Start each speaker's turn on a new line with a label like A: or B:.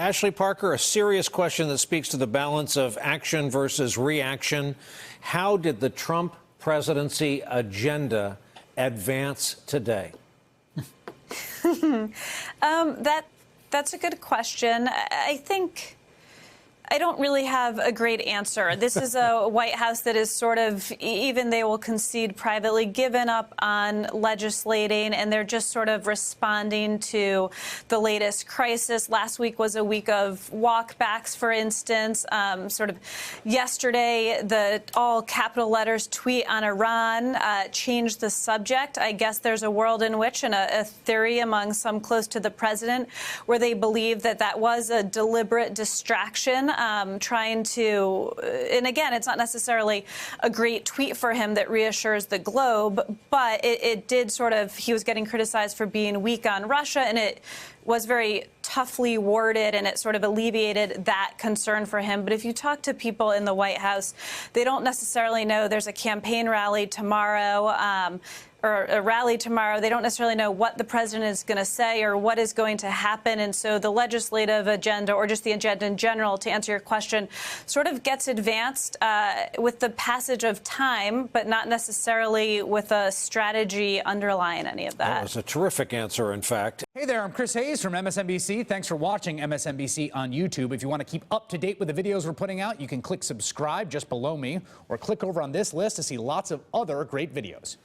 A: Ashley Parker, a serious question that speaks to the balance of action versus reaction. How did the Trump presidency agenda advance today?
B: That's a good question. I think I don't really have a great answer. This is a White House that is sort of, even they will concede privately, given up on legislating, and they're just sort of responding to the latest crisis. Last week was a week of walkbacks, for instance. Sort of yesterday, the all capital letters tweet on Iran changed the subject. I guess there's a world in which, and a theory among some close to the president, where they believe that that was a deliberate distraction. Trying to, and again, it's not necessarily a great tweet for him that reassures the globe, but it did sort of, he was getting criticized for being weak on Russia, and it was very toughly worded, and it sort of alleviated that concern for him. But if you talk to people in the White House, they don't necessarily know there's a campaign rally tomorrow. Or a rally tomorrow. They don't necessarily know what the president is going to say or what is going to happen. And so the legislative agenda, or just the agenda in general, to answer your question, sort of gets advanced with the passage of time, but not necessarily with a strategy underlying any of that.
A: That was a terrific answer, in fact.
C: Hey there, I'm Chris Hayes from MSNBC. Thanks for watching MSNBC on YouTube. If you want to keep up to date with the videos we're putting out, you can click subscribe just below me, or click over on this list to see lots of other great videos.